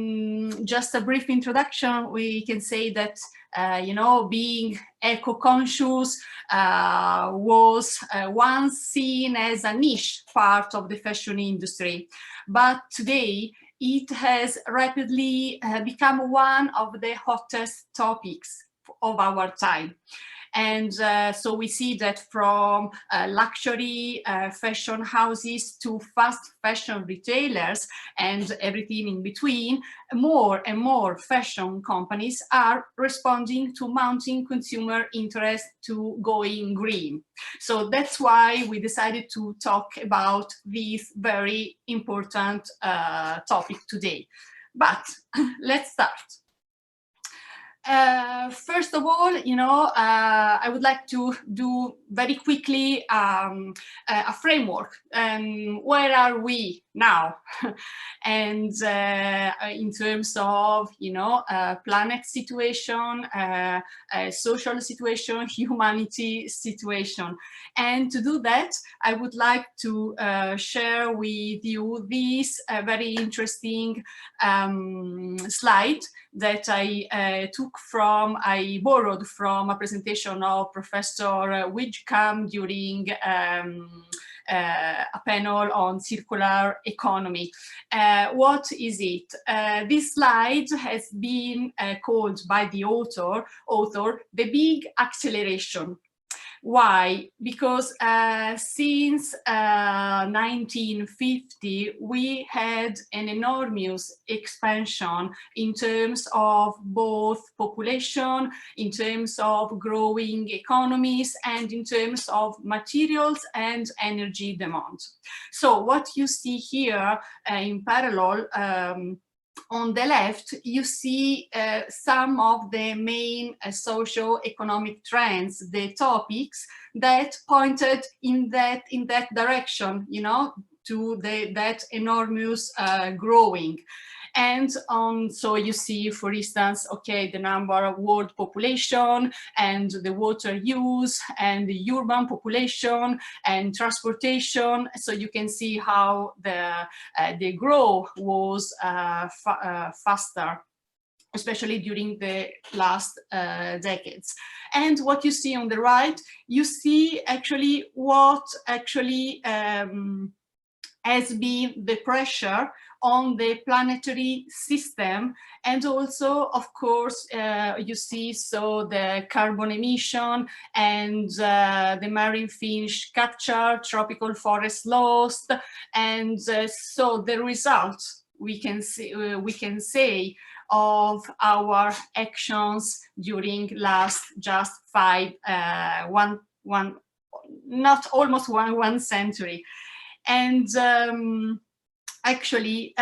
Just a brief introduction, we can say that, you know, being eco-conscious was once seen as a niche part of the fashion industry. But today, it has rapidly become one of the hottest topics of our time. And so we see that from luxury fashion houses to fast fashion retailers and everything in between, more and more fashion companies are responding to mounting consumer interest to going green. So that's why we decided to talk about this very important topic today. But let's start. First of all, you know, I would like to do very quickly a framework. Where are we now? And in terms of, you know, planet situation, social situation, humanity situation. And to do that, I would like to share with you this very interesting slide that I borrowed from a presentation of Professor Widgecombe during a panel on circular economy. What is it? This slide has been called by the author the big acceleration. Why? Because since 1950, we had an enormous expansion in terms of both population, in terms of growing economies, and in terms of materials and energy demand. So what you see here in parallel, on the left, you see some of the main socio-economic trends, the topics that pointed in that direction, you know, to that enormous growing. And so you see, for instance, okay, the number of world population and the water use and the urban population and transportation. So you can see how the growth was faster, especially during the last decades. And what you see on the right, you see actually what actually has been the pressure on the planetary system, and also, of course, you see so the carbon emission and the marine fish capture, tropical forest lost, and so the result we can say of our actions during last just one century. And actually,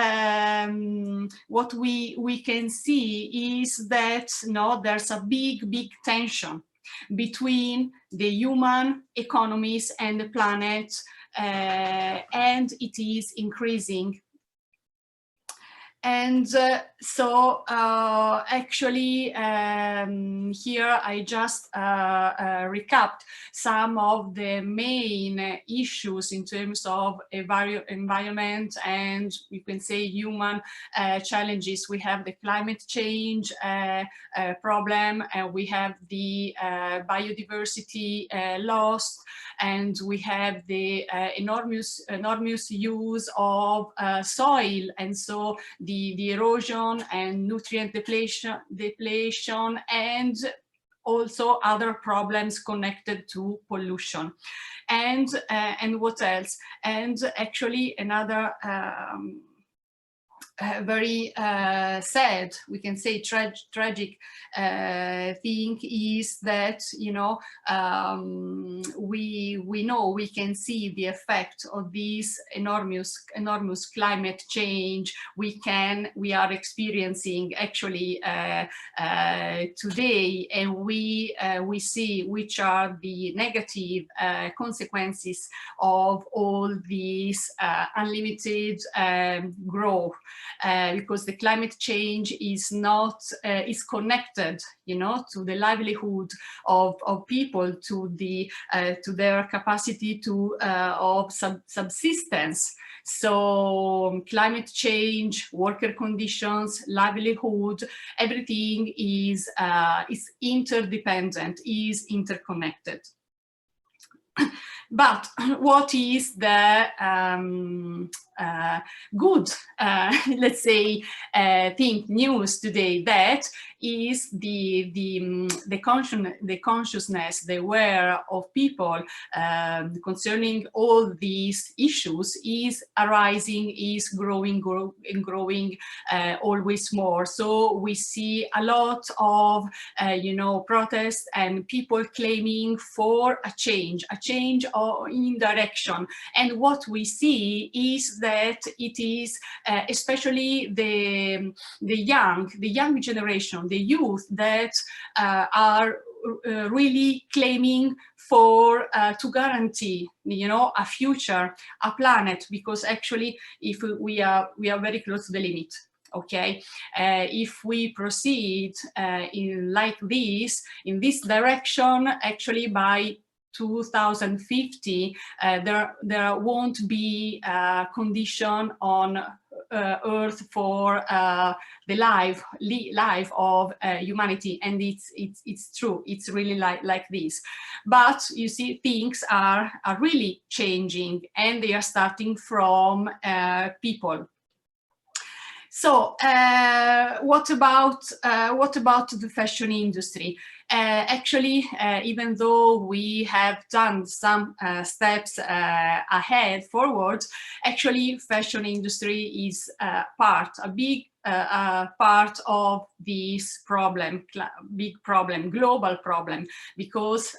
what we can see is that there's a big tension between the human economies and the planet, and it is increasing. And so actually here I just recapped some of the main issues in terms of environment and you can say human challenges. We have the climate change problem, and we have the biodiversity loss, and we have the enormous use of soil, and so the erosion and nutrient depletion, and also other problems connected to pollution. And what else? And actually another very sad, we can say tragic thing is that, we can see the effect of this enormous climate change we are experiencing actually today, and we see which are the negative consequences of all these unlimited growth. because the climate change is not is connected, you know, to the livelihood of people, to their capacity to of subsistence. So climate change, worker conditions, livelihood, everything is interdependent, is interconnected. But what is the good, let's say, news today? That is the consciousness, the aware of people concerning all these issues is arising, is growing always more. So we see a lot of you know, protests and people claiming for a change in direction. And what we see is that it is especially the young generation, the youth, that are really claiming for to guarantee, you know, a future, a planet, because actually if we are very close to the limit. Okay, if we proceed like this, in this direction, actually by 2050, there won't be a condition on Earth for the life of humanity, and it's true. It's really like this. But you see, things are really changing, and they are starting from people. So what about the fashion industry? Actually, even though we have done some steps ahead forward, actually fashion industry is a big part of this problem, global problem, because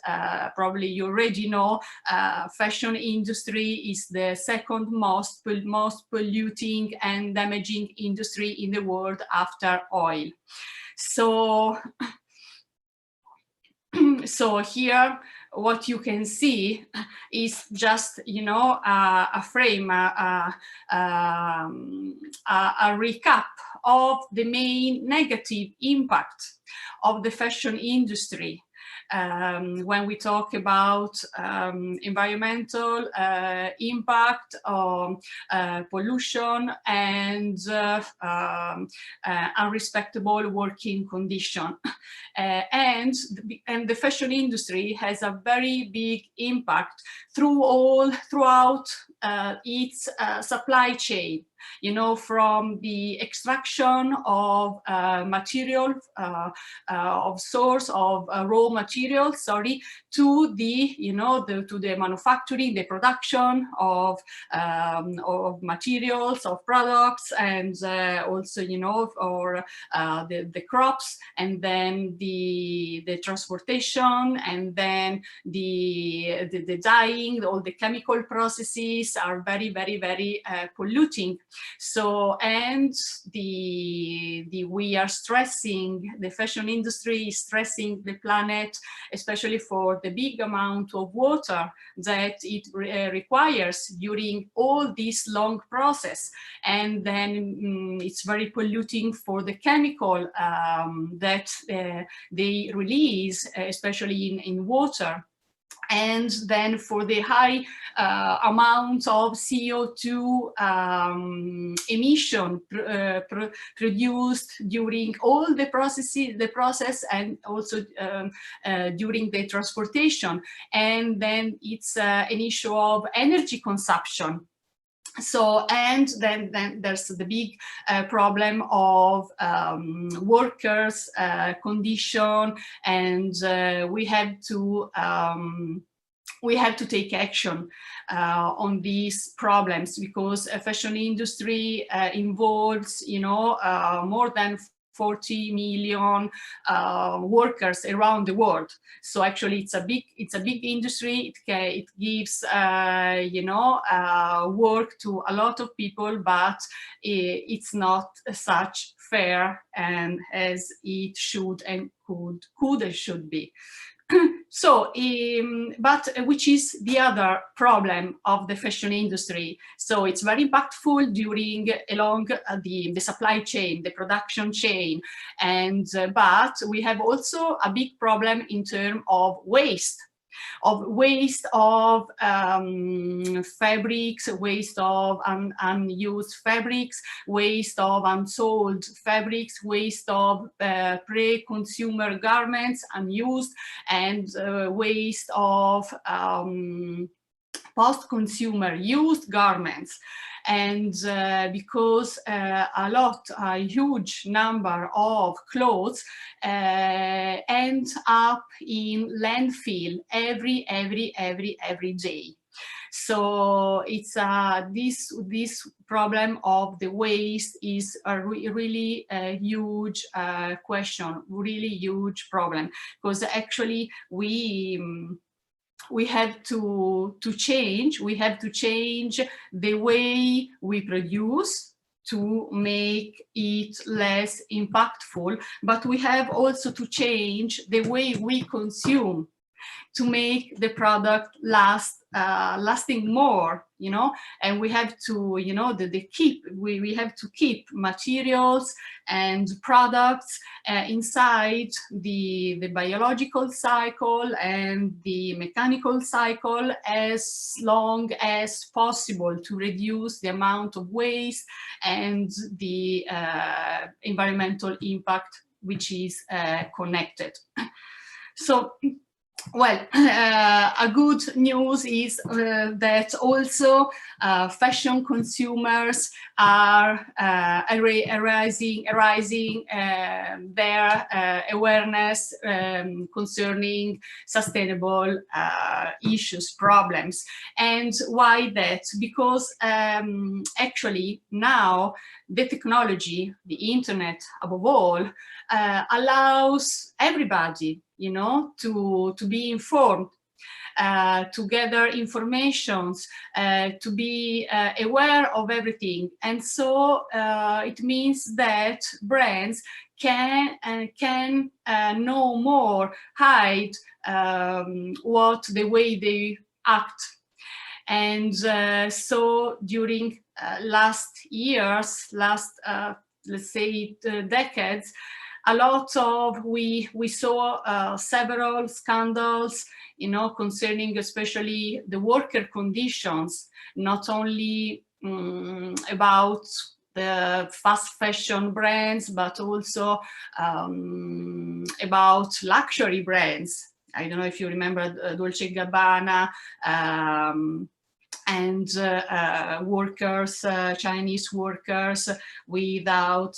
probably you already know, fashion industry is the second most polluting and damaging industry in the world after oil. So so here what you can see is just, you know, a frame, a recap of the main negative impact of the fashion industry. When we talk about environmental impact, pollution, and unrespectable working condition. And the fashion industry has a very big impact throughout its supply chain. You know, from the extraction of material, of source of raw materials, sorry, to the, you know, to the manufacturing, the production of materials, of products, and also, you know, or the crops, and then the transportation, and then the dyeing, all the chemical processes are very, very, very polluting. So, and we are stressing, the fashion industry is stressing the planet, especially for the big amount of water that it requires during all this long process. And then it's very polluting for the chemical that they release, especially in water. And then for the high amount of CO2 emission produced during all the process, and also during the transportation. And then it's an issue of energy consumption. So, and then there's the big problem of workers' condition, and we have to take action on these problems, because a fashion industry involves, you know, more than 40 million workers around the world. So actually it's a big industry. It gives you know, work to a lot of people, but it's not such fair and as it should and could and should be. So, but which is the other problem of the fashion industry? So it's very impactful along the supply chain, the production chain, and but we have also a big problem in terms of waste of fabrics, waste of unused fabrics, waste of unsold fabrics, waste of pre-consumer garments unused, and waste of post-consumer used garments. And because a huge number of clothes end up in landfill every day. So it's this problem of the waste is a really huge question, really huge problem, because actually we have to change the way we produce to make it less impactful, but we have also to change the way we consume to make the product lasting more, you know, and we have to, you know, we have to keep materials and products inside the biological cycle and the mechanical cycle as long as possible to reduce the amount of waste and the environmental impact which is connected. So, well, a good news is that also fashion consumers are raising their awareness concerning sustainable issues, problems. And why that? Because actually now the technology, the internet above all, allows everybody, you know, to be informed, to gather informations, to be aware of everything. And so it means that brands can no more hide the way they act. And so during last years, let's say decades, a lot of we saw several scandals, you know, concerning especially the worker conditions, not only about the fast fashion brands, but also about luxury brands. I don't know if you remember Dolce & Gabbana, and workers, Chinese workers without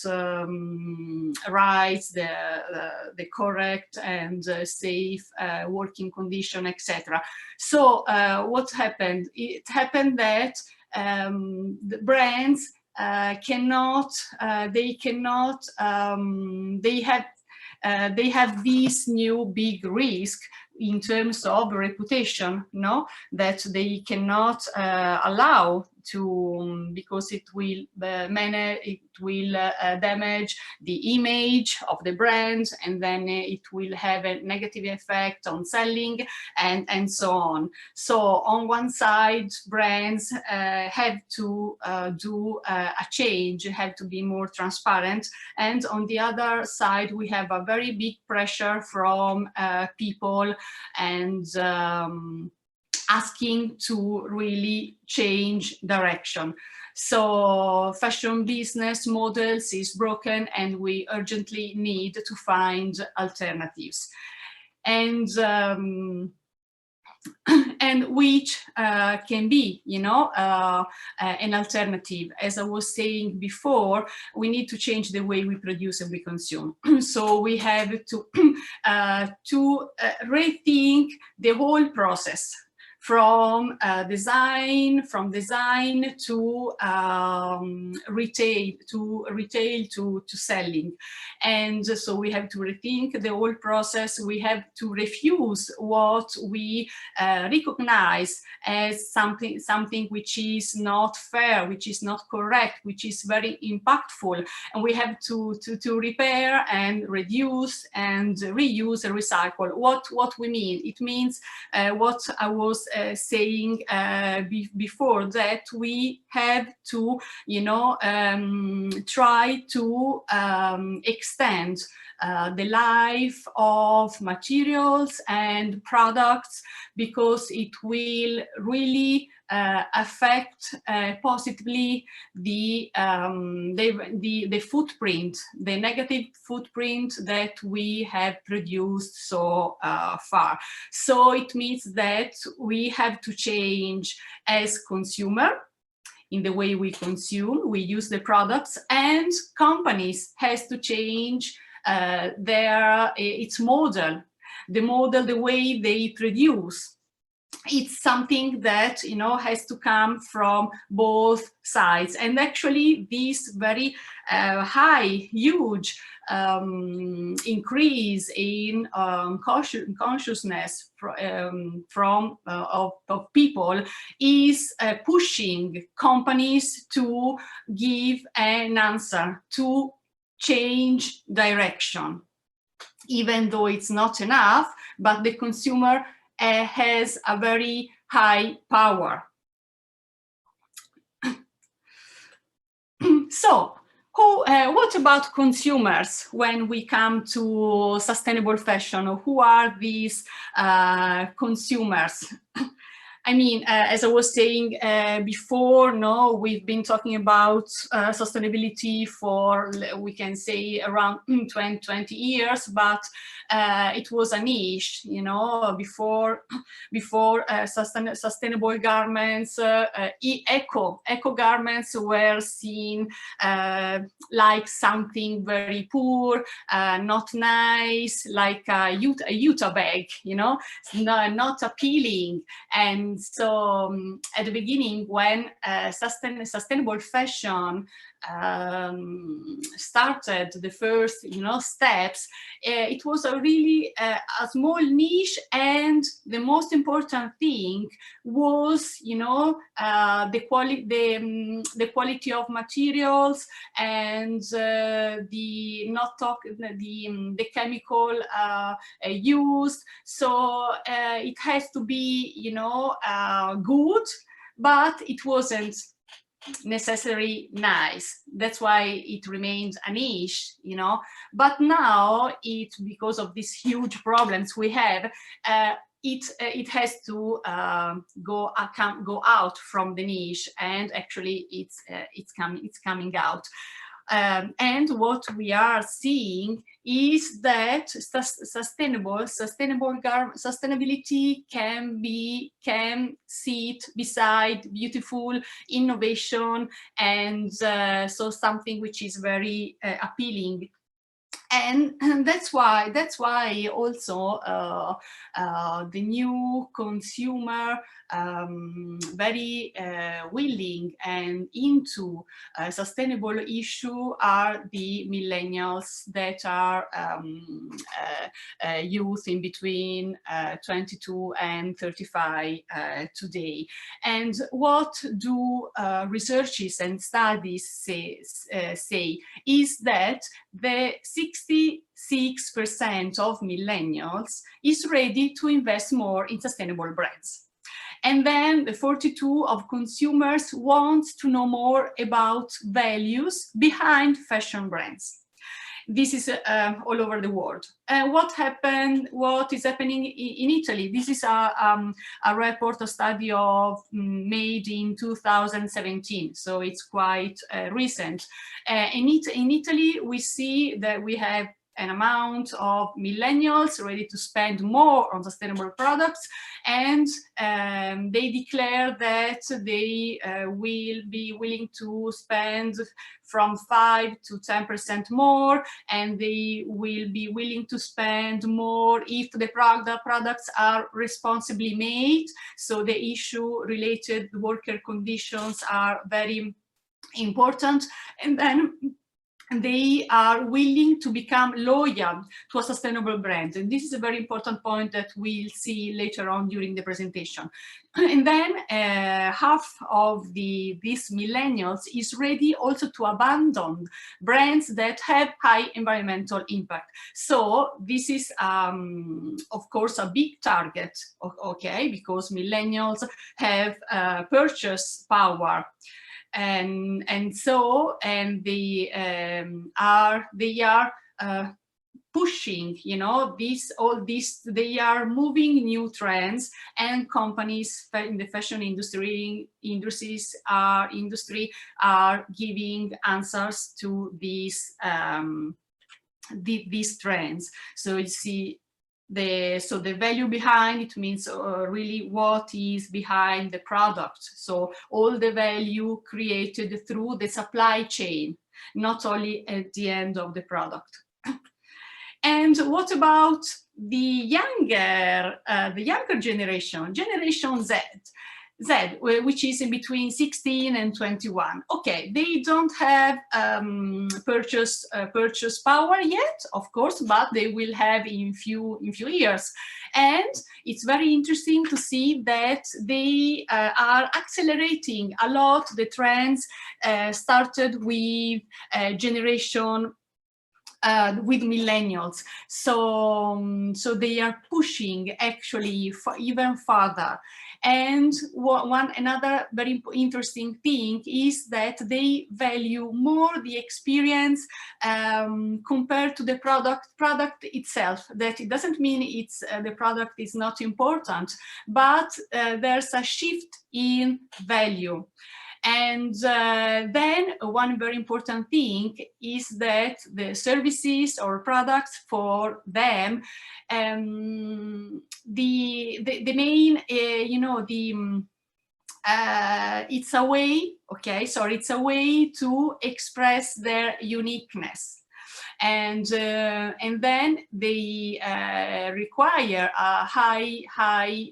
rights, the correct and safe working condition, etc. So what happened? It happened that the brands they have this new big risk in terms of reputation, no, that they cannot allow to, because it will damage the image of the brand, and then it will have a negative effect on selling, and so on. So on one side, brands have to do a change, have to be more transparent, and on the other side, we have a very big pressure from people and asking to really change direction. So fashion business models is broken, and we urgently need to find alternatives. And and which can be, you know, an alternative. As I was saying before, we need to change the way we produce and we consume. So we have to rethink the whole process, from design to retail to selling. And so we have to rethink the whole process. We have to refuse what we recognize as something which is not fair, which is not correct, which is very impactful, and we have to repair and reduce and reuse and recycle. What we mean? It means what I was saying before, that we have to, you know, try to extend the life of materials and products, because it will really affect positively the footprint, the negative footprint that we have produced so far. So it means that we have to change as consumer in the way we consume, we use the products, and companies has to change its model, the way they produce. It's something that, you know, has to come from both sides. And actually this very huge increase in consciousness of people is pushing companies to give an answer, to change direction, even though it's not enough, but the consumer has a very high power. So, what about consumers when we come to sustainable fashion? Who are these consumers? I mean, as I was saying before, no, we've been talking about sustainability for, we can say, around 20 years, but it was a niche, you know, before sustainable garments, eco garments were seen like something very poor, not nice, like a Utah bag, you know, not appealing. And so at the beginning, when sustainable fashion started the first, you know, steps, it was a really a small niche, and the most important thing was, you know, the quality of materials, and the chemical used. So it has to be, you know, good, but it wasn't necessarily nice. That's why it remains a niche, you know. But now, because of these huge problems we have, it has to go out from the niche, and actually it's coming out. And what we are seeing is that sustainability can sit beside beautiful innovation, and so something which is very appealing. And that's why also the new consumer very willing and into sustainable issue are the millennials, that are youth in between 22 and 35 today. And what do researches and studies say is that the 66% of millennials is ready to invest more in sustainable brands. And then the 42% of consumers want to know more about values behind fashion brands. This is all over the world. And what is happening in Italy? This is a report, a study made in 2017, so it's quite recent. In Italy, we see that we have an amount of millennials ready to spend more on sustainable products, and they declare that they will be willing to spend from 5 to 10% more, and they will be willing to spend more if the products are responsibly made. So the issue related worker conditions are very important. And then they are willing to become loyal to a sustainable brand. And this is a very important point that we'll see later on during the presentation. And then half of these millennials is ready also to abandon brands that have high environmental impact. So this is, of course, a big target, okay, because millennials have purchase power. And they are pushing, you know, they are moving new trends, and companies in the fashion industry are giving answers to these trends. So you see, the value behind it means really what is behind the product. So all the value created through the supply chain, not only at the end of the product. And what about the younger generation, Generation Z, which is in between 16 and 21. Okay, they don't have purchase power yet, of course, but they will have in few years. And it's very interesting to see that they are accelerating a lot the trends started with generation with millennials. So they are pushing actually even further. And another very interesting thing is that they value more the experience compared to the product itself. That it doesn't mean it's the product is not important, but there's a shift in value. And then one very important thing is that the services or products for them, the main, it's a way, okay, sorry, it's a way to express their uniqueness. And then they require a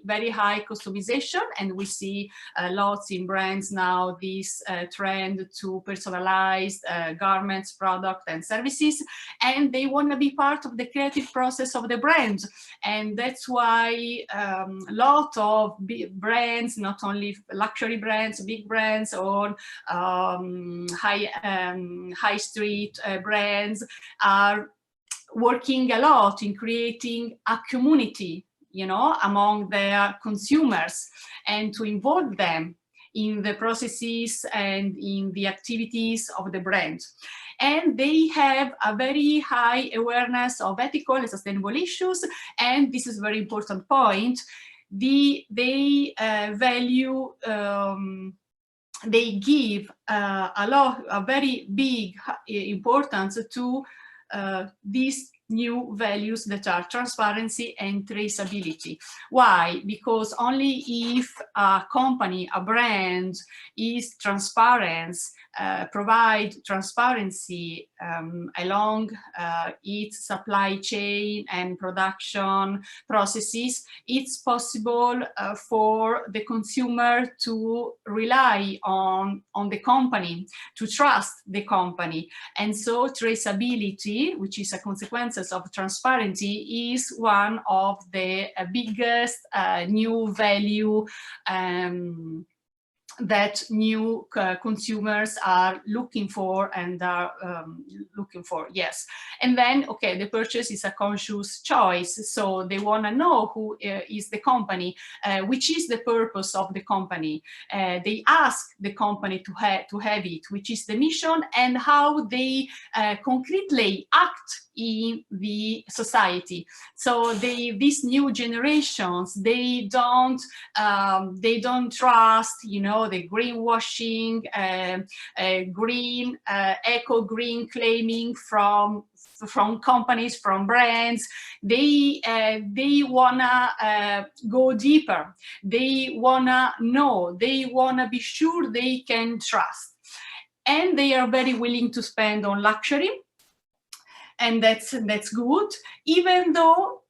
very high customization, and we see lots in brands now this trend to personalized garments, product, and services, and they want to be part of the creative process of the brand. And that's why a lot of big brands, not only luxury brands, big brands, or high street brands, are working a lot in creating a community, you know, among their consumers, and to involve them in the processes and in the activities of the brand. And they have a very high awareness of ethical and sustainable issues, and this is a very important point. They value they give a very big importance to these new values that are transparency and traceability. Why? Because only if a company, a brand is transparent, provide transparency along its supply chain and production processes, it's possible for the consumer to rely on the company, to trust the company. And so traceability, which is a consequence of transparency, is one of the biggest new value that new consumers are looking for and are yes. And then, okay, the purchase is a conscious choice, so they want to know who is the company, which is the purpose of the company. They ask the company to have it, which is the mission, and how they concretely act in the society. So these new generations, they don't trust, you know, the greenwashing, eco-green claiming from from companies, from brands. They wanna go deeper. They wanna know. They wanna be sure they can trust, and they are very willing to spend on luxury, and that's good. Even though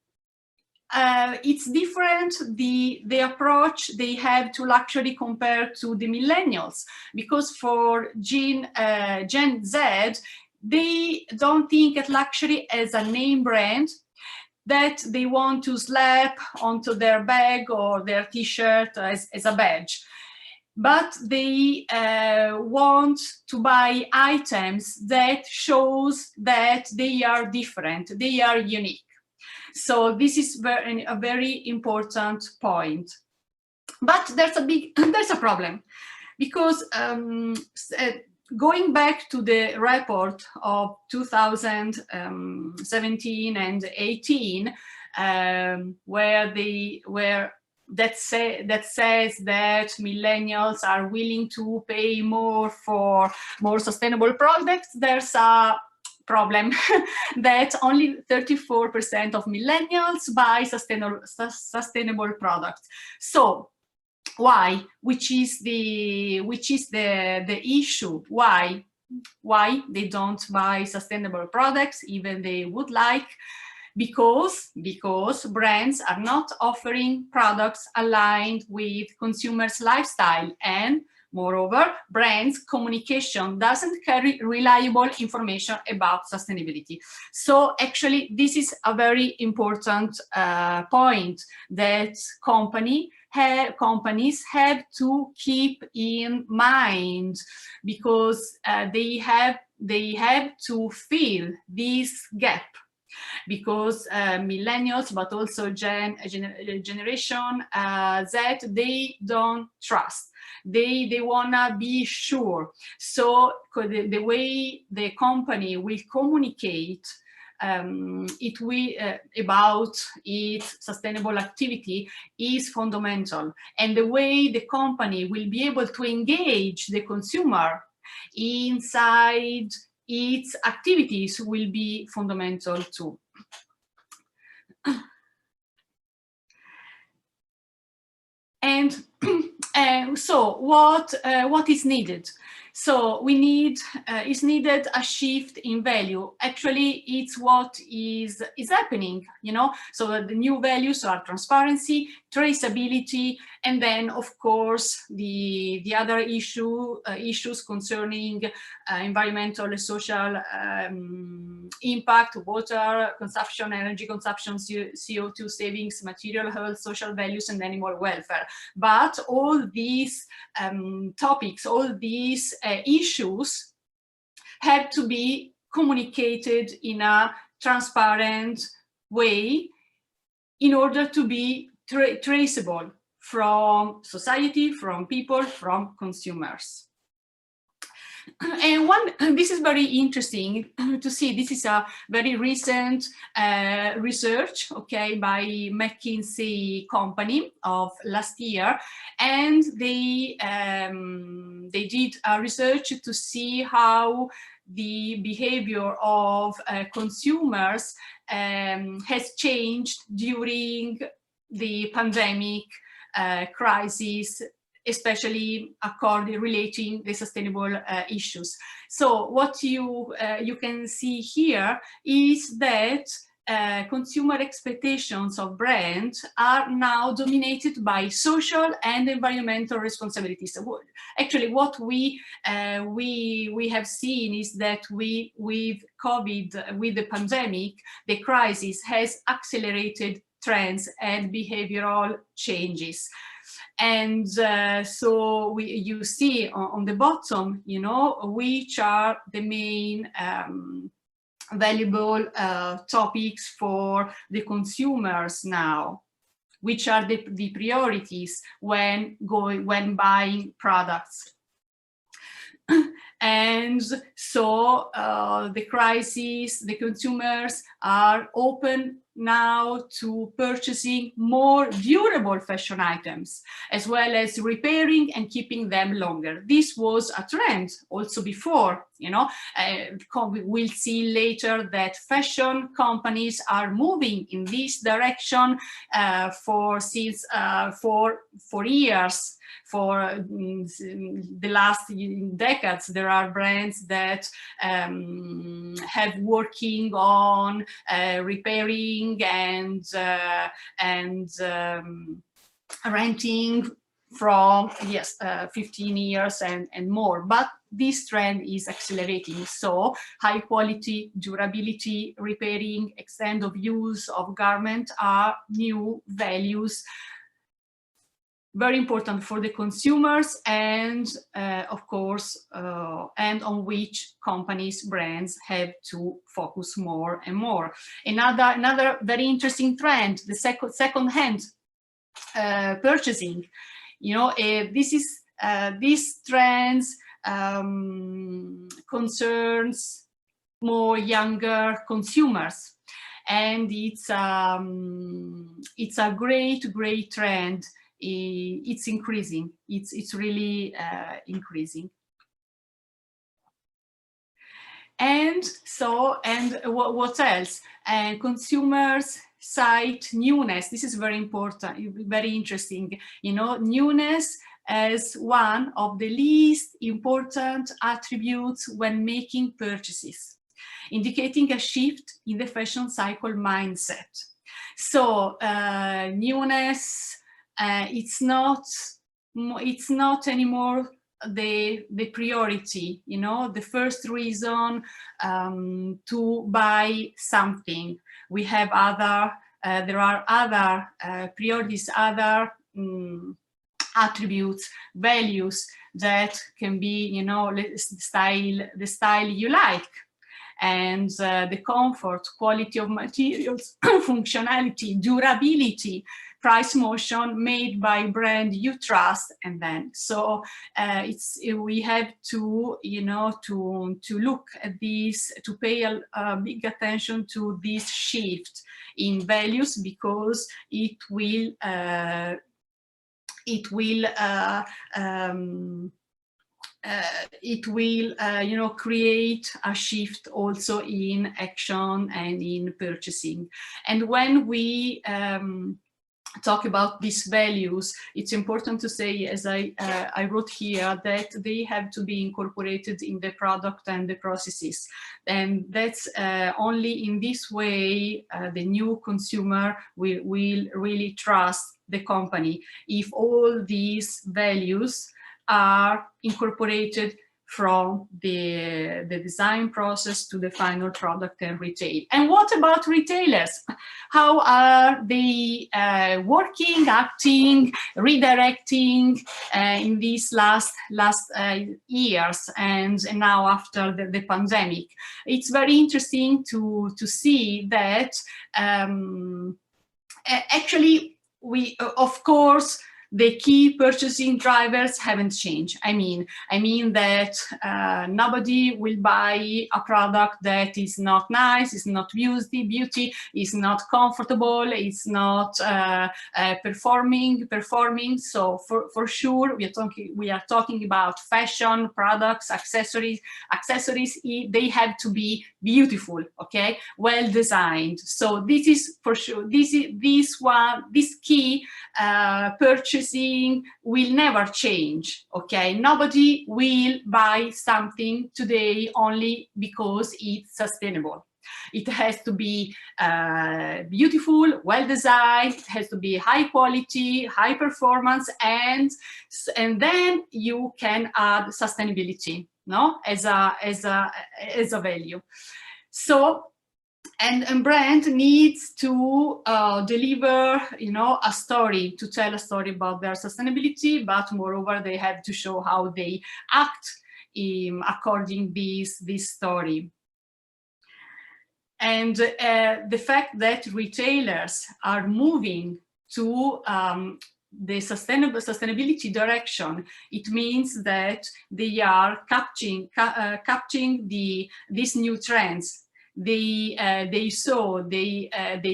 it's different, the approach they have to luxury compared to the millennials, because for Gen Z, they don't think at luxury as a name brand that they want to slap onto their bag or their t-shirt as a badge. But they want to buy items that shows that they are different, they are unique. So this is a very important point. But there's a problem, because going back to the report of 2017 and 18, that says that millennials are willing to pay more for more sustainable products, there's a problem that only 34% of millennials buy sustainable products. So why? Which is the issue? Why they don't buy sustainable products even they would like? Because brands are not offering products aligned with consumers' lifestyle, and moreover, brands' communication doesn't carry reliable information about sustainability. So actually, this is a very important point that companies have to keep in mind, because they have to fill this gap. Because millennials, but also generation Z, they don't trust. They wanna be sure. So the way the company will communicate about its sustainable activity is fundamental. And the way the company will be able to engage the consumer inside its activities will be fundamental too. And so what is needed? So is needed a shift in value. Actually, it's what is happening, you know. So the new values are transparency, traceability, and then of course the other issues concerning environmental and social impact, water consumption, energy consumption, CO2 savings, material health, social values, and animal welfare. But all these topics, all these issues have to be communicated in a transparent way in order to be traceable from society, from people, from consumers. And this is very interesting to see. This is a very recent research, okay, by McKinsey company of last year, and they did a research to see how the behavior of consumers has changed during the pandemic crisis, especially relating the sustainable issues. So what you can see here is that consumer expectations of brands are now dominated by social and environmental responsibilities. Actually, what we have seen is that with COVID, with the pandemic, the crisis has accelerated trends and behavioral changes. And so you see on the bottom, you know, which are the main valuable topics for the consumers now, which are the priorities when buying products. And so the crisis, the consumers are open now to purchasing more durable fashion items, as well as repairing and keeping them longer. This was a trend also before, you know. We'll see later that fashion companies are moving in this direction for years. For the last decades, there are brands that have working on repairing and renting from 15 years and more, but this trend is accelerating. So high quality, durability, repairing, extent of use of garment are new values, very important for the consumers, and of course, and on which companies, brands have to focus more and more. Another very interesting trend, the second-hand purchasing. You know, these trends concerns more younger consumers, and it's a great trend. It's increasing. It's really increasing. And so, and what else? Consumers cite newness. This is very important, very interesting. You know, newness as one of the least important attributes when making purchases, indicating a shift in the fashion cycle mindset. So newness, it's not anymore the priority, you know, the first reason to buy something. We have there are other priorities, other attributes, values that can be, you know, the style you like, and the comfort, quality of materials, functionality, durability, price motion, made by brand you trust, and then so we have to, you know, to look at this, to pay a big attention to this shift in values, because it will you know, create a shift also in action and in purchasing. And when we talk about these values, it's important to say, as I wrote here, that they have to be incorporated in the product and the processes. And that's only in this way the new consumer will really trust the company, if all these values are incorporated from the design process to the final product and retail. And what about retailers? How are they working, acting, redirecting in these last years and now after the pandemic? It's very interesting to see that actually we, of course, the key purchasing drivers haven't changed. I mean that nobody will buy a product that is not nice, is not beauty, is not comfortable, is not performing. So for sure, we are talking about fashion products, accessories. They have to be beautiful, okay, well designed. So this is for sure. This key purchasing will never change, okay? Nobody will buy something today only because it's sustainable. It has to be beautiful, well designed, it has to be high quality, high performance, and then you can add sustainability, no, as a value. So and brand needs to deliver, you know, a story, to tell a story about their sustainability, but moreover, they have to show how they act according this story. And the fact that retailers are moving to the sustainability direction, it means that they are capturing these new trends. they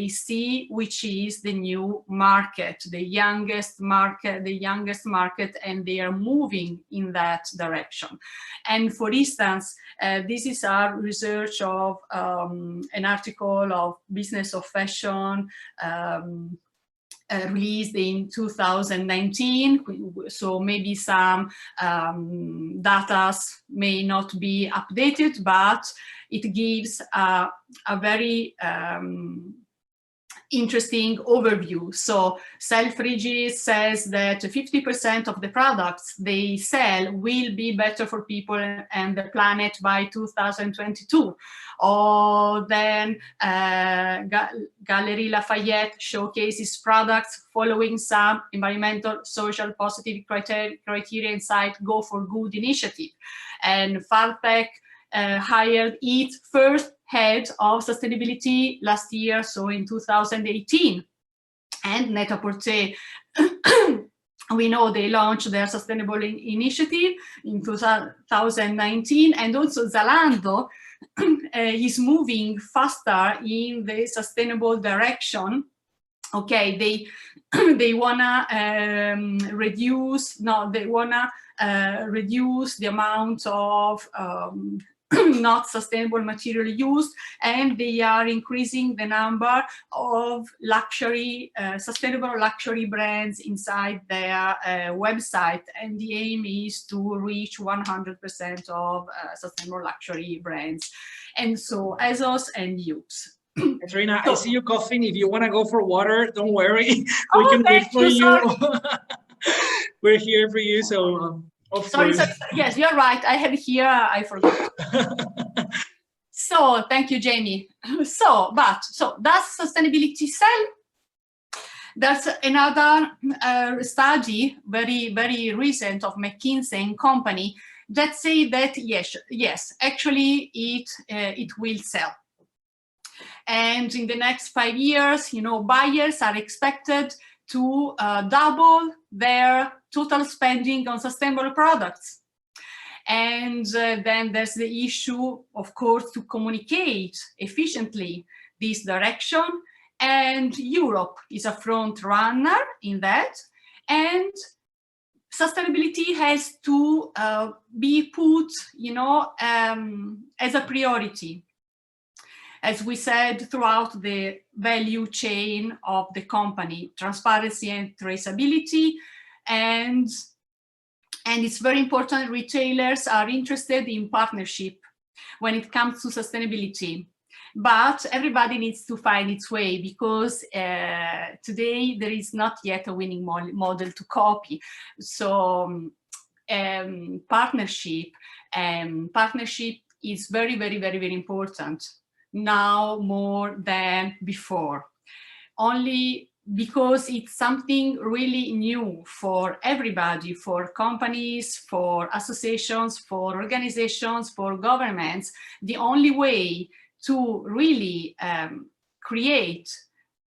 see which is the new market, the youngest market, and they are moving in that direction. And for instance, this is our research of an article of Business of Fashion, released in 2019, so maybe some data may not be updated, but it gives a very interesting overview. So Selfridges says that 50% of the products they sell will be better for people and the planet by 2022. Or then Galeries Lafayette showcases products following some environmental, social, positive criteria inside Go for Good initiative. And Farfetch hired its first head of sustainability last year, so in 2018. And Net-a-Porter, we know they launched their sustainable initiative in 2019, and also Zalando is moving faster in the sustainable direction. Okay, they wanna reduce the amount of not sustainable material used, and they are increasing the number of luxury, sustainable luxury brands inside their website, and the aim is to reach 100% of sustainable luxury brands. And so ASOS and YOOX. Caterina, I see you coughing. If you want to go for water, don't worry. We Oh, can wait for you. Sorry. We're here for you. So, sorry. Yes, you're right. I have here. I forgot. So, thank you, Jamie. So does sustainability sell? There's another study, very recent, of McKinsey and Company, that say that yes, actually it will sell. And in the next 5 years, buyers are expected to double their total spending on sustainable products. And then there's the issue, of course, to communicate efficiently this direction. And Europe is a front runner in that. And sustainability has to be put, as a priority, as we said, throughout the value chain of the company, transparency and traceability. And it's very important retailers are interested in partnership when it comes to sustainability. But everybody needs to find its way, because today there is not yet a winning model to copy. So partnership is very, very, very, very important now more than before. Only because it's something really new for everybody, for companies, for associations, for organizations, for governments. The only way to really create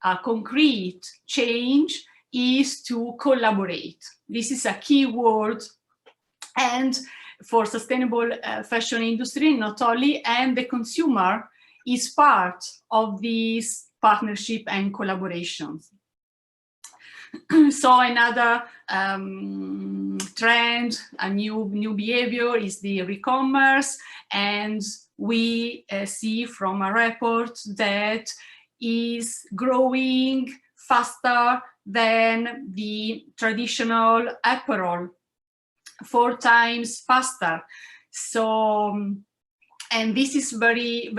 a concrete change is to collaborate. This is a key word, and for sustainable fashion industry, not only, and the consumer is part of these partnership and collaborations. So another trend, a new behavior, is the e-commerce, and we see from a report that is growing faster than the traditional apparel, 4 times faster. So, and this is very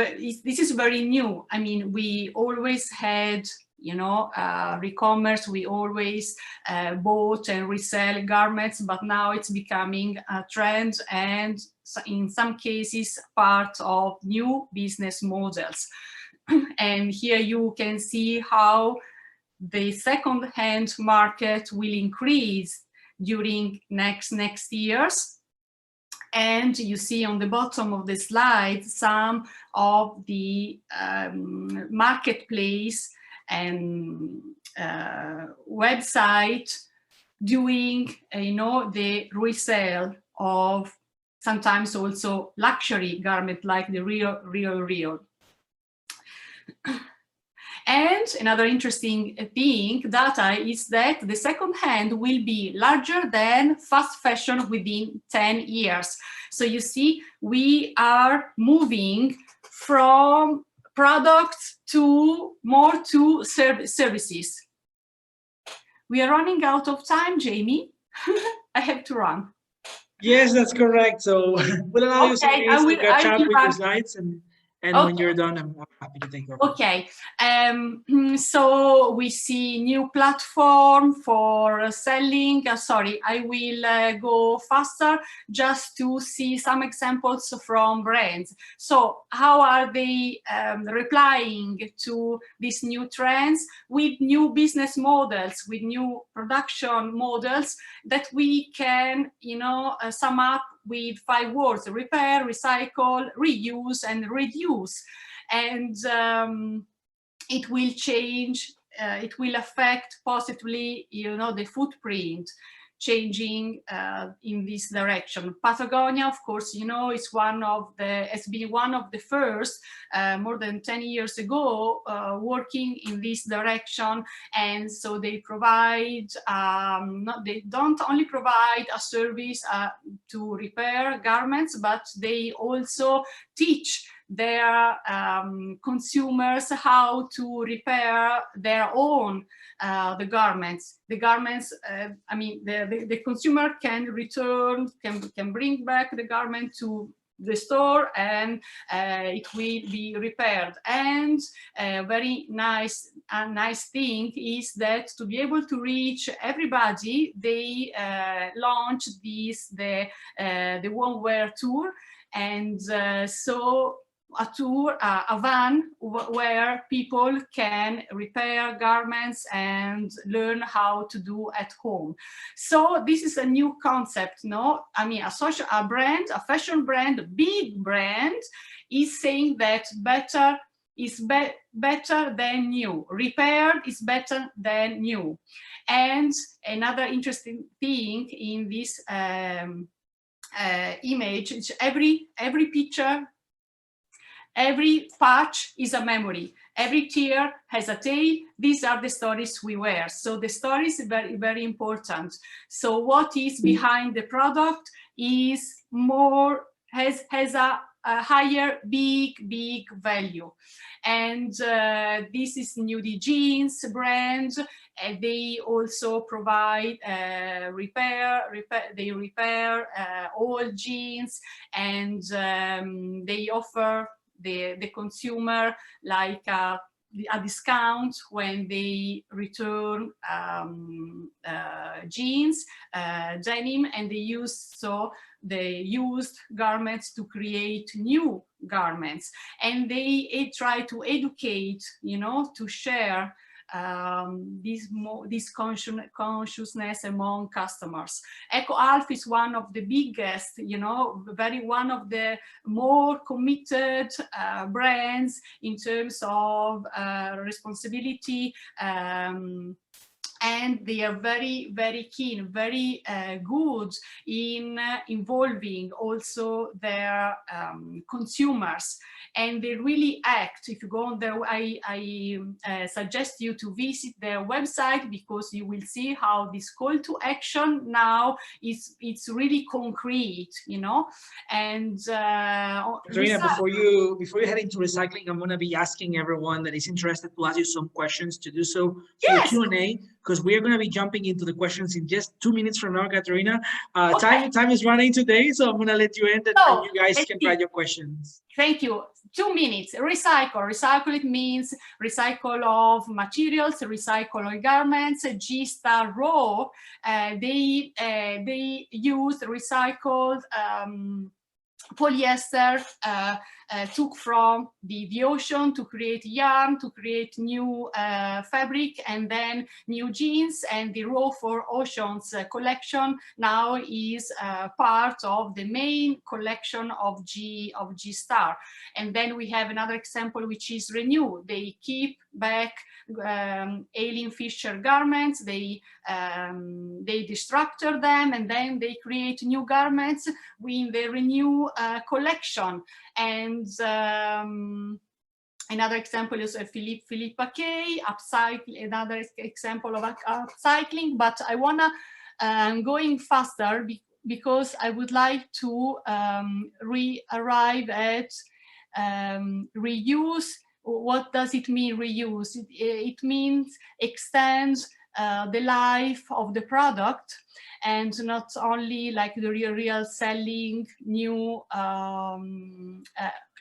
new. I mean, we always had, e-commerce, we always bought and resell garments, but now it's becoming a trend, and in some cases part of new business models. And here you can see how the second-hand market will increase during next years. And you see on the bottom of the slide some of the marketplace and website doing, the resale of sometimes also luxury garment, like the real. And another interesting thing, data, is that the second hand will be larger than fast fashion within 10 years. So you see, we are moving from products to more to services. We are running out of time, Jamie. I have to run. Yes, that's correct. So we'll allow you some minutes to catch up with your slides, and okay, when you're done, I'm happy to take over. Okay. So we see new platform for selling. Sorry, I will go faster just to see some examples from brands. So how are they replying to these new trends with new business models, with new production models that we can, you know, sum up with 5 words: repair, recycle, reuse, and reduce. And it will change, it will affect positively, you know, the footprint changing in this direction. Patagonia, of course, you know, is has been one of the first, more than 10 years ago, working in this direction. And so they provide, they don't only provide a service to repair garments, but they also teach their consumers how to repair their own the garments. The garments, I mean, the consumer can return, can bring back the garment to the store, and it will be repaired. And a very nice thing is that to be able to reach everybody, they launched the One Wear tour. And so a tour, a van where people can repair garments and learn how to do at home. So this is a new concept, no? I mean, a brand, a fashion brand, a big brand, is saying that better is better than new. Repaired is better than new. And another interesting thing in this image is every picture, every patch is a memory. Every tear has a tale. These are the stories we wear. So the story is very, very important. So what is behind the product is more, has a higher, big value. And this is Nudie Jeans brand. They also provide they repair old jeans, and they offer the consumer like a discount when they return jeans, denim, and they use the used garments to create new garments. And they try to educate, you know, to share this consciousness among customers. Eco Alf is one of the biggest, you know, one of the more committed brands in terms of responsibility. And they are very, very keen, very good in involving also their consumers. And they really act. If you go on there, I suggest you to visit their website, because you will see how this call to action now it's really concrete, you know. And Caterina, before you head into recycling, I'm going to be asking everyone that is interested to ask you some questions to do so for yes. Q&A, because we are going to be jumping into the questions in just 2 minutes from now, Caterina. Okay. Time is running today, so I'm going to let you end, and you guys can write your questions. Thank you. 2 minutes. Recycle. Recycle, it means recycle of materials, recycle of garments. G-Star Raw, they use recycled polyester took from the ocean to create yarn, to create new fabric, and then new jeans. And the Raw for Oceans collection now is part of the main collection of G-Star. And then we have another example, which is Renew. They keep back Aileen Fisher garments, they destructure them, and then they create new garments in the Renew collection. And Another example is a Philippe Paquet, upcycling, another example of upcycling, but I wanna, I'm going faster because I would like to arrive at reuse. What does it mean, reuse? It means extend the life of the product, and not only like the real selling new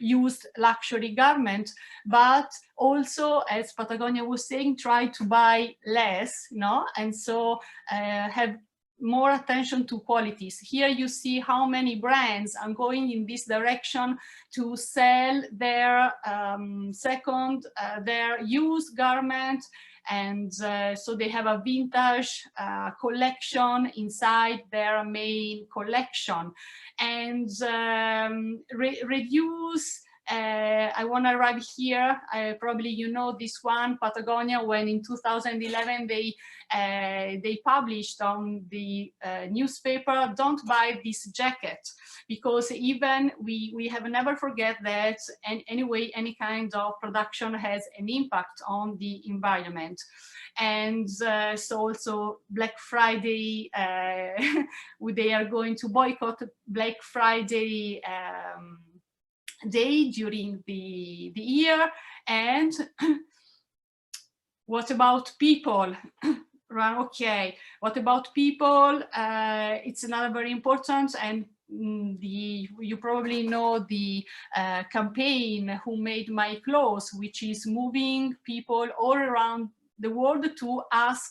used luxury garment, but also, as Patagonia was saying, try to buy less, no? And so have more attention to qualities. Here you see how many brands are going in this direction to sell their their used garment, and so they have a vintage collection inside their main collection. And reduce, I want to arrive here, probably you know this one, Patagonia, when in 2011 they published on the newspaper, don't buy this jacket, because even we have never forget that, and anyway, any kind of production has an impact on the environment. And so also Black Friday, they are going to boycott Black Friday day during the year. And what about people? Okay, what about people? It's another very important, and you probably know the campaign Who Made My Clothes, which is moving people all around the world to ask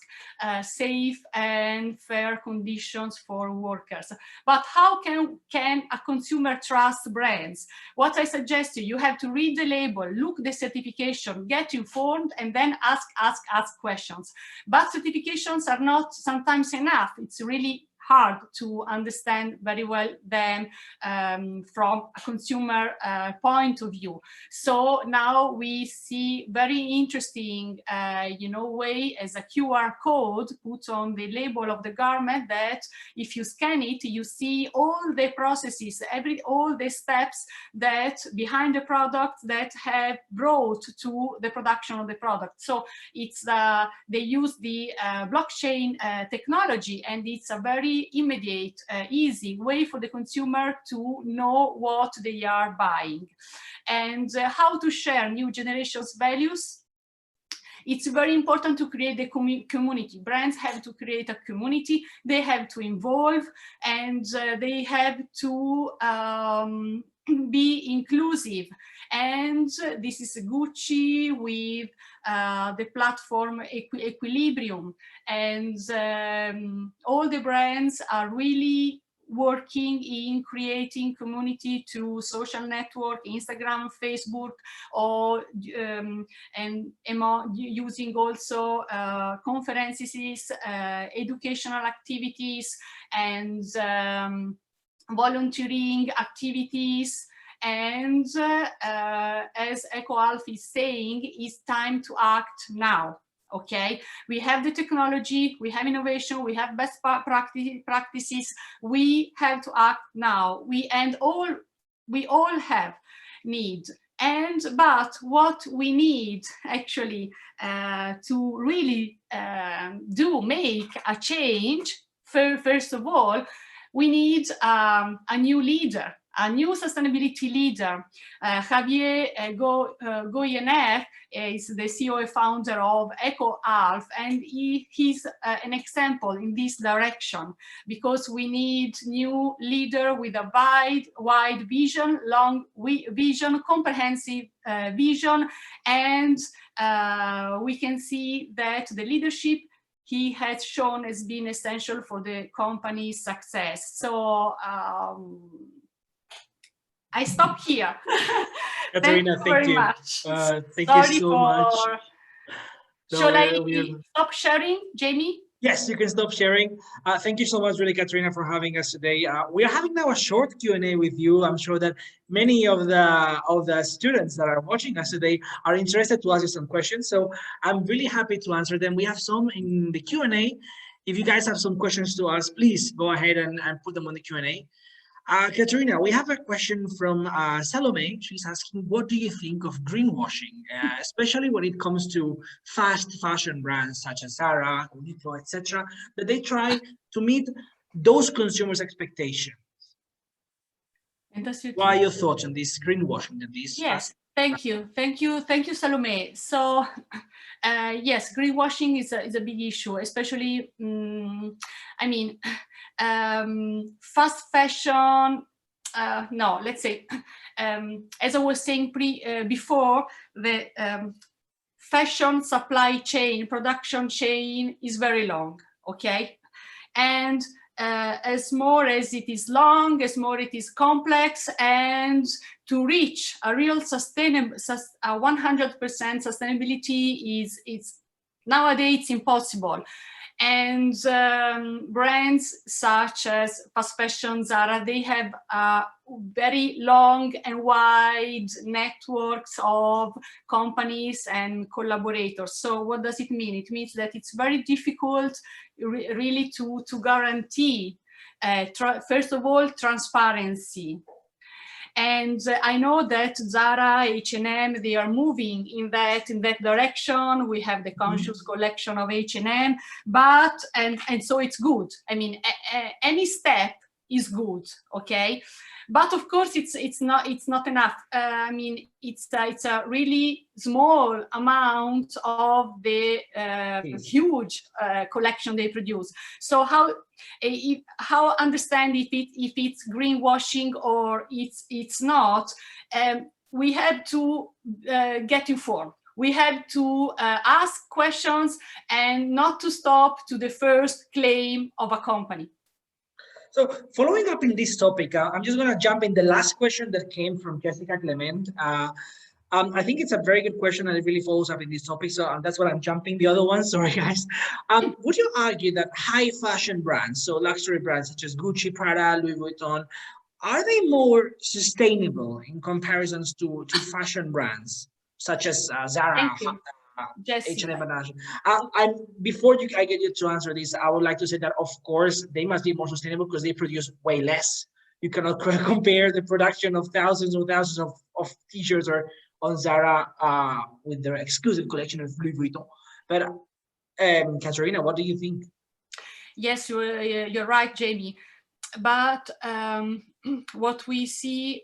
safe and fair conditions for workers. But how can a consumer trust brands? What I suggest you have to read the label, look the certification, get informed, and then ask questions. But certifications are not sometimes enough. It's really hard to understand very well them from a consumer point of view. So now we see very interesting, way as a QR code put on the label of the garment, that if you scan it, you see all the processes, all the steps that behind the product that have brought to the production of the product. So it's they use the blockchain technology, and it's a very immediate, easy way for the consumer to know what they are buying. And how to share new generations' values. It's very important to create a community. Brands have to create a community, they have to involve, and they have to be inclusive. And this is Gucci with the platform Equilibrium, and all the brands are really working in creating community to social network, Instagram, Facebook, or and using also conferences, educational activities, and volunteering activities. And as EcoAlf is saying, it's time to act now. Okay, we have the technology, we have innovation, we have best practices. We have to act now. We all have need. But what we need actually to really make a change, first of all, we need a new leader, a new sustainability leader. Javier Goyeneche is the CEO and founder of EcoAlf, and he's an example in this direction, because we need new leader with a wide vision, long vision, comprehensive vision, and we can see that the leadership he has shown has been essential for the company's success. So I stop here. Caterina, thank you very much. Thank you so much. Shall I stop sharing, Jamie? Yes, you can stop sharing. Thank you so much, really, Caterina, for having us today. We are having now a short Q&A with you. I'm sure that many of the students that are watching us today are interested to ask you some questions. So I'm really happy to answer them. We have some in the Q&A. If you guys have some questions to ask, please go ahead and put them on the Q&A. Caterina, we have a question from Salome. She's asking, what do you think of greenwashing, especially when it comes to fast fashion brands such as Zara, Uniqlo, etc., that they try to meet those consumers' expectations? What are your thoughts on this greenwashing? Yes, thank you, Salome. So, yes, greenwashing is a big issue, especially, I mean, fast fashion. No, let's say, as I was saying before, the fashion supply chain, production chain is very long. Okay, and as more as it is long, as more it is complex, and to reach a real sustainable, 100% sustainability is nowadays it's impossible. And brands such as fast fashion, Zara, they have very long and wide networks of companies and collaborators. So what does it mean? It means that it's very difficult really to guarantee, first of all, transparency. And I know that Zara, H&M, they are moving in that direction. We have the conscious collection of H&M, but and so it's good. I mean, any step is good, okay? But of course, it's not enough. I mean, it's a really small amount of the huge collection they produce. So how understand if it's greenwashing or it's not? We have to get informed. We have to ask questions and not to stop to the first claim of a company. So following up in this topic, I'm just going to jump in the last question that came from Jessica Clement. I think it's a very good question and it really follows up in this topic. So that's what I'm jumping the other one. Sorry, guys. Would you argue that high fashion brands, so luxury brands such as Gucci, Prada, Louis Vuitton, are they more sustainable in comparisons to fashion brands such as Zara, H&M, and before I get you to answer this, I would like to say that of course they must be more sustainable because they produce way less. You cannot compare the production of thousands of t-shirts or on Zara with their exclusive collection of Louis Vuitton. But Caterina, what do you think? Yes, you're right, Jamie. But what we see,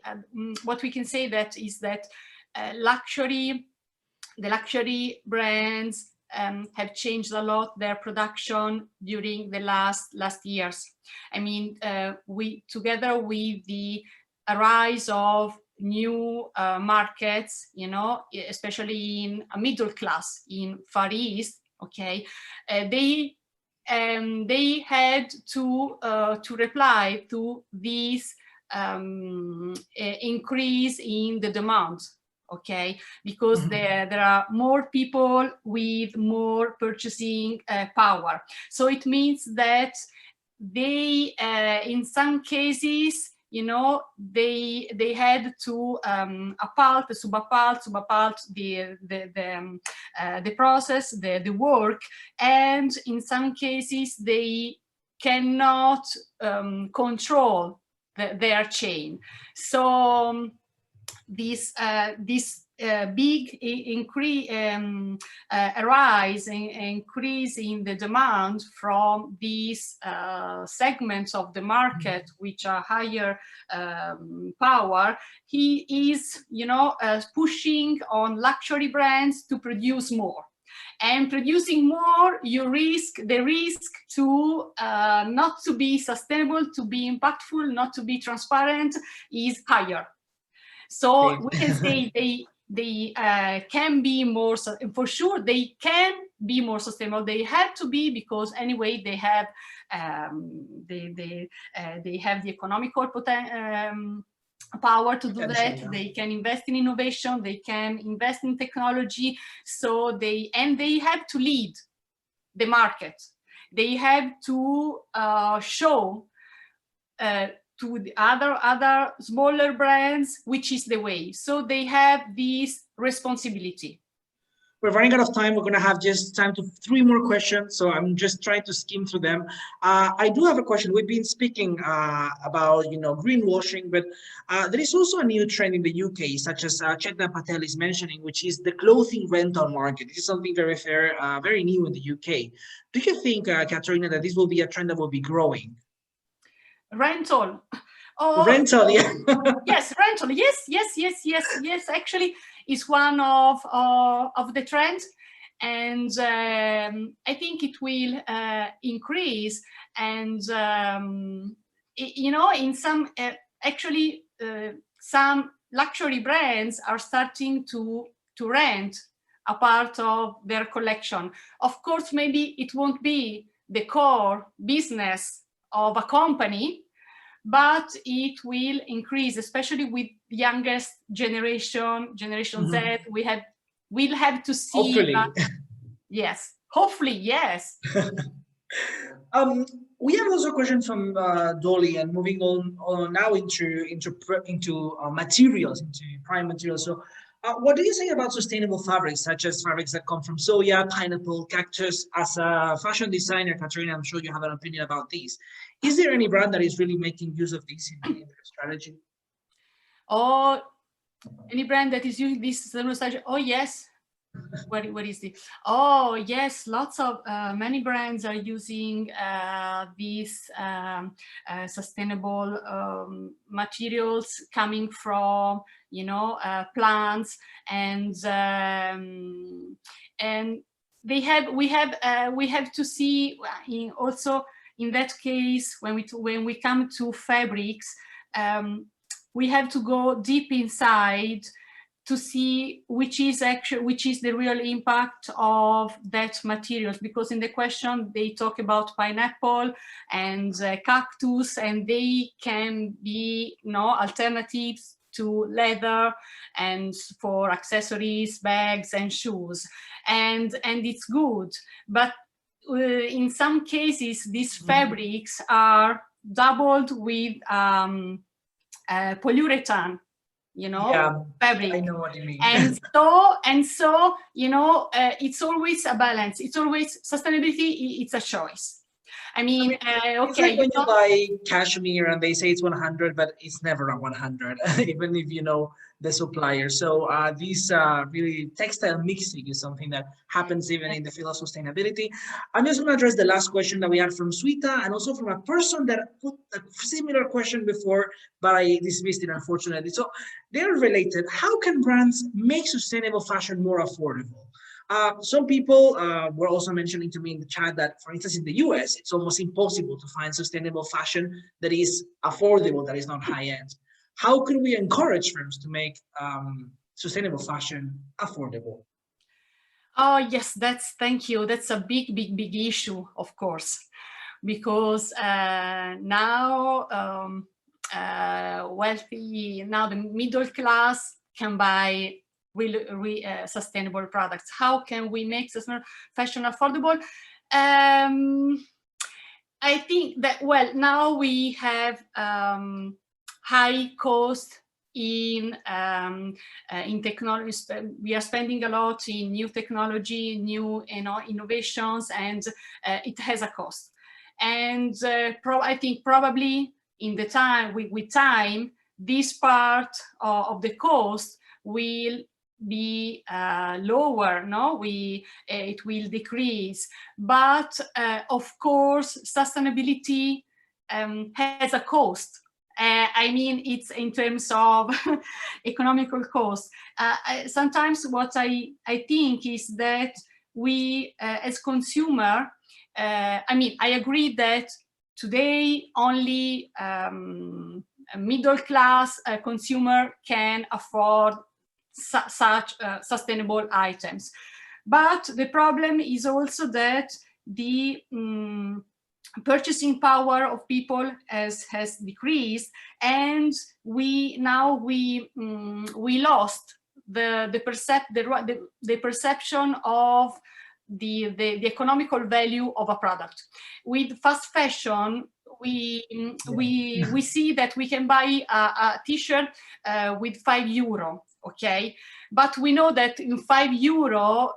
what we can say that is that the luxury brands have changed a lot their production during the last years. I mean, we together with the rise of new markets, you know, especially in a middle class in Far East, okay, they had to reply to this increase in the demand. Okay, because there are more people with more purchasing power. So it means that they, in some cases, you know, they had to subappalt the process, the work, and in some cases they cannot control their chain. So this big increase, increase in the demand from these segments of the market which are higher power, he is, you know, pushing on luxury brands to produce more. And producing more, you risk to not to be sustainable, to be impactful, not to be transparent is higher. So we can say they can be more, for sure they can be more sustainable. They have to be, because anyway they have the economical power to do that. They can invest in innovation, they can invest in technology, so they have to lead the market. They have to show to the other smaller brands which is the way. So they have this responsibility. We're running out of time. We're going to have just time to 3 more questions. So I'm just trying to skim through them. I do have a question. We've been speaking about, greenwashing, but there is also a new trend in the UK, such as Chetna Patel is mentioning, which is the clothing rental market. This is something very fair, very new in the UK. Do you think, Caterina, that this will be a trend that will be growing? Rental. Oh, rental, yeah. Yes, rental. Yes. Actually, it's one of the trends, and I think it will increase. And in some some luxury brands are starting to rent a part of their collection. Of course, maybe it won't be the core business of a company, but it will increase, especially with youngest generation Z. We'll have to see. Hopefully. Yes, hopefully, yes. We have also a question from Dolly, and moving on now into materials, into prime materials. So, what do you say about sustainable fabrics, such as fabrics that come from soya, pineapple, cactus? As a fashion designer, Caterina, I'm sure you have an opinion about these. Is there any brand that is really making use of this in their strategy? Or any brand that is using this strategy? Oh, yes. What is this? Oh, yes, lots of many brands are using these sustainable materials coming from plants, and we have to see also in that case when we come to fabrics, we have to go deep inside to see which is the real impact of that materials, because in the question they talk about pineapple and cactus, and they can be alternatives to leather and for accessories, bags and shoes, and it's good. But in some cases these fabrics are doubled with polyurethane, fabric. I know what you mean. And so it's always a balance. It's always sustainability. It's a choice. I mean, okay. It's like when you buy cashmere and they say it's 100, but it's never a 100, even if you know the supplier. So this really textile mixing is something that happens even in the field of sustainability. I'm just going to address the last question that we had from Suita, and also from a person that put a similar question before, but I dismissed it, unfortunately. So they're related. How can brands make sustainable fashion more affordable? Some people were also mentioning to me in the chat that, for instance, in the US, it's almost impossible to find sustainable fashion that is affordable, that is not high-end. How can we encourage firms to make sustainable fashion affordable? Oh, yes, thank you. That's a big issue, of course, because now the middle class can buy really sustainable products. How can we make sustainable fashion affordable? I think that, now we have high cost in technology. We are spending a lot in new technology, new innovations, and it has a cost. And I think probably in the time with time, this part of the cost will be lower. It will decrease. But of course, sustainability has a cost. I mean, it's in terms of economical cost. Sometimes what I think is that we, as consumer, I agree that today only a middle class consumer can afford such sustainable items. But the problem is also that the purchasing power of people has decreased, and we lost the perception of the economical value of a product. With fast fashion, we see that we can buy a t-shirt with €5 okay? But we know that in €5,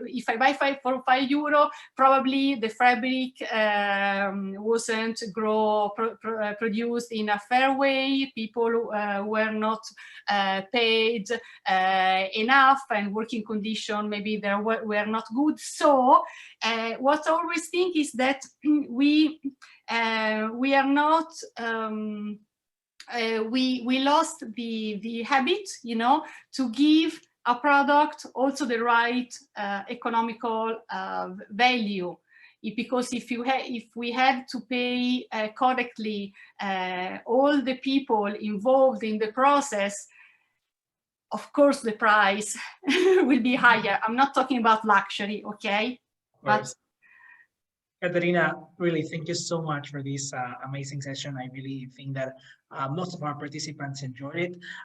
if I buy for €5, probably the fabric wasn't produced in a fair way. People were not paid enough, and working conditions maybe they were not good. So what I always think is that we are not we lost the habit, you know, to give a product also the right economical value. Because if we have to pay correctly all the people involved in the process, of course the price will be higher. I'm not talking about luxury, okay? But Caterina, really, thank you so much for this amazing session. I really think that most of our participants enjoyed it.